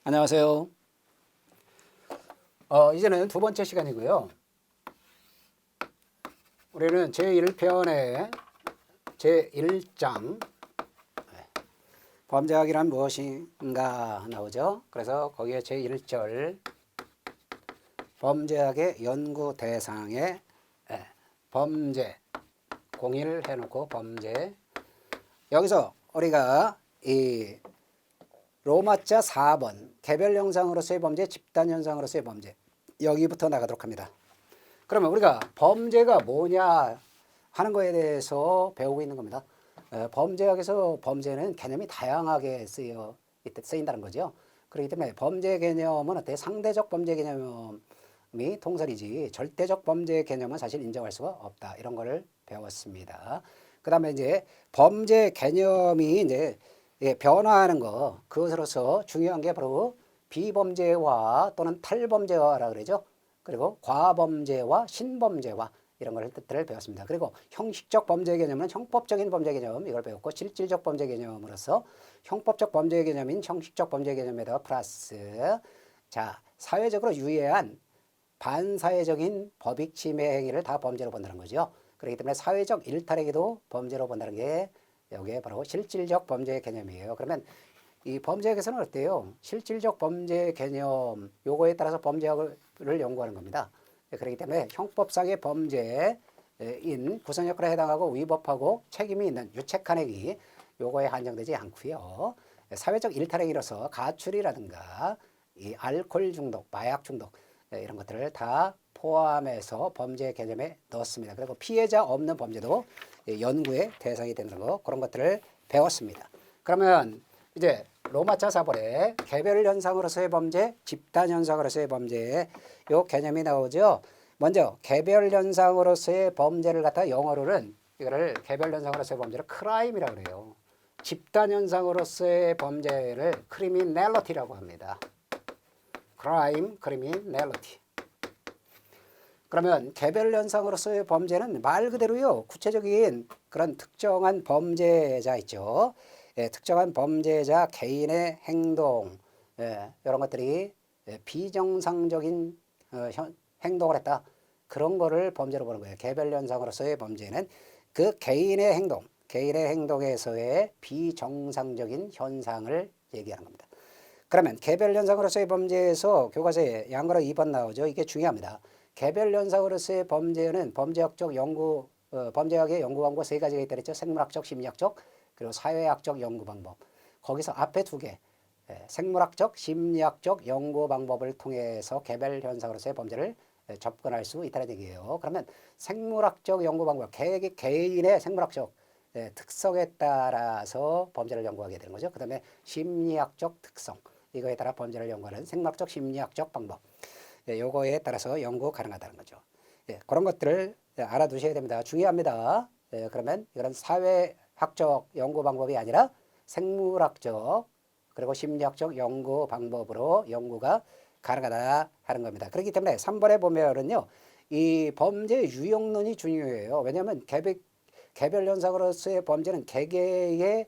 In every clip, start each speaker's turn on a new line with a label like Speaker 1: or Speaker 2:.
Speaker 1: 안녕하세요. 이제는 두 번째 시간이고요. 우리는 제1편의 제1장 범죄학이란 무엇인가 나오죠. 그래서 거기에 제1절 범죄학의 연구 대상의 범죄 공의를 해놓고 범죄, 여기서 우리가 이 로마자 4번 개별 형상으로서의 범죄, 집단 현상으로서의 범죄, 여기부터 나가도록 합니다. 그러면 우리가 범죄가 뭐냐 하는 거에 대해서 배우고 있는 겁니다. 범죄학에서 범죄는 개념이 다양하게 쓰인다는 거죠. 그렇기 때문에 범죄 개념은 어때요? 상대적 범죄 개념이 통설이지 절대적 범죄 개념은 사실 인정할 수가 없다. 이런 거를 배웠습니다. 그 다음에 이제 범죄 개념이 이제 변화하는 거, 그것으로서 중요한 게 바로 비범죄화 또는 탈범죄화라 그러죠. 그리고 과범죄와 신범죄화 이런 걸 뜻들을 배웠습니다. 그리고 형식적 범죄 개념은 형법적인 범죄 개념 이걸 배웠고, 실질적 범죄 개념으로서 형법적 범죄 개념인 형식적 범죄 개념에다가 플러스 자 사회적으로 유해한 반사회적인 법익 침해 행위를 다 범죄로 본다는 거죠. 그렇기 때문에 사회적 일탈행위도 범죄로 본다는 게 여기에 바로 실질적 범죄 개념이에요. 그러면 이 범죄학에서는 어때요? 실질적 범죄 개념 요거에 따라서 범죄학을 연구하는 겁니다. 그렇기 때문에 형법상의 범죄인 구성 역할에 해당하고 위법하고 책임이 있는 유책한 행위 요거에 한정되지 않고요. 사회적 일탈행위로서 가출이라든가 이 알코올 중독, 마약 중독 이런 것들을 다 포함해서 범죄 개념에 넣었습니다. 그리고 피해자 없는 범죄도 연구의 대상이 되는 거, 그런 것들을 배웠습니다. 그러면 이제 로마자 4번에 개별 현상으로서의 범죄, 집단 현상으로서의 범죄 요 개념이 나오죠. 먼저 개별 현상으로서의 범죄를 갖다 영어로는 이거를 개별 현상으로서의 범죄를 크라임이라고 그래요. 집단 현상으로서의 범죄를 크리미널리티라고 합니다. 크라임, 크리미널리티. 그러면 개별 현상으로서의 범죄는 말 그대로요, 구체적인 그런 특정한 범죄자 있죠. 특정한 범죄자 개인의 행동, 이런 것들이 비정상적인 행동을 했다. 그런 거를 범죄로 보는 거예요. 개별 현상으로서의 범죄는 그 개인의 행동에서의 비정상적인 현상을 얘기하는 겁니다. 그러면 개별 현상으로서의 범죄에서 교과서에 양거로 2번 나오죠. 이게 중요합니다. 개별 현상으로서의 범죄는 범죄학적 연구, 범죄학의 연구 방법 세 가지가 있다 그랬죠. 생물학적, 심리학적, 그리고 사회학적 연구 방법. 거기서 앞에 두 개, 생물학적, 심리학적 연구 방법을 통해서 개별 현상으로서의 범죄를 접근할 수 있다는 얘기예요. 그러면 생물학적 연구 방법, 개인의 생물학적 특성에 따라서 범죄를 연구하게 되는 거죠. 그 다음에 심리학적 특성, 이거에 따라 범죄를 연구하는 생물학적, 심리학적 방법. 요거에 따라서 연구 가능하다는 거죠. 그런 것들을 알아두셔야 됩니다. 중요합니다. 그러면 이런 사회학적 연구 방법이 아니라 생물학적 그리고 심리학적 연구 방법으로 연구가 가능하다 하는 겁니다. 그렇기 때문에 3번에 보면은요, 이 범죄 유형론이 중요해요. 왜냐하면 개별 현상으로서의 범죄는 개개의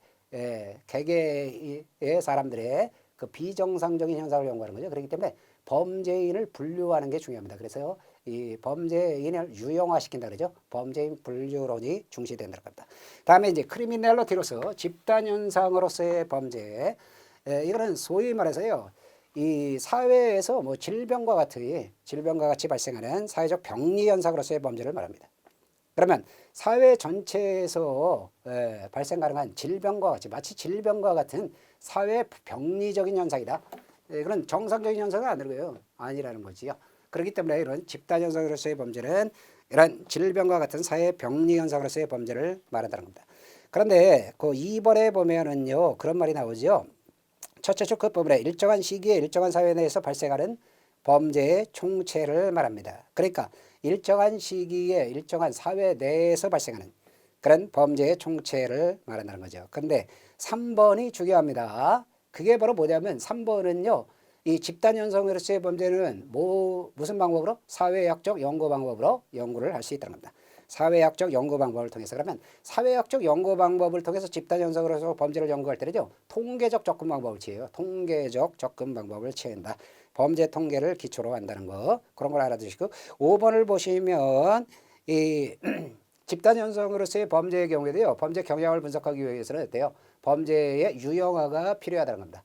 Speaker 1: 사람들의 그 비정상적인 현상을 연구하는 거죠. 그렇기 때문에 범죄인을 분류하는 게 중요합니다. 그래서 이 범죄인을 유형화시킨다 그러죠. 범죄인 분류론이 중시된다고 합니다. 다음에 이제 크리미널리티로서 집단 현상으로서의 범죄, 이거는 소위 말해서요, 이 사회에서 뭐 질병과 같이 발생하는 사회적 병리 현상으로서의 범죄를 말합니다. 그러면 사회 전체에서 발생 가능한 질병과 같이, 마치 질병과 같은 사회 병리적인 현상이다. 그런 정상적인 현상은 아니라는 거지요. 그렇기 때문에 이런 집단 현상으로서의 범죄는 이런 질병과 같은 사회 병리 현상으로서의 범죄를 말한다는 겁니다. 그런데 그 2번에 보면은요, 그런 말이 나오죠. 첫째 주 그 부분에 일정한 시기에 일정한 사회 내에서 발생하는 범죄의 총체를 말합니다. 그러니까 일정한 시기에 일정한 사회 내에서 발생하는 그런 범죄의 총체를 말한다는 거죠. 그런데 3번이 중요합니다. 그게 바로 뭐냐면 3번은요, 이 집단 현상으로서의 범죄는 무슨 방법으로? 사회학적 연구 방법으로 연구를 할 수 있다는 겁니다. 사회학적 연구 방법을 통해서. 그러면 사회학적 연구 방법을 통해서 집단 현상으로서 범죄를 연구할 때는요. 통계적 접근 방법을 취해요. 통계적 접근 방법을 취한다. 범죄 통계를 기초로 한다는 거. 그런 걸 알아두시고 5번을 보시면 이 집단 현상으로서의 범죄의 경우에도요. 범죄 경향을 분석하기 위해서는 어때요? 범죄의 유형화가 필요하다는 겁니다.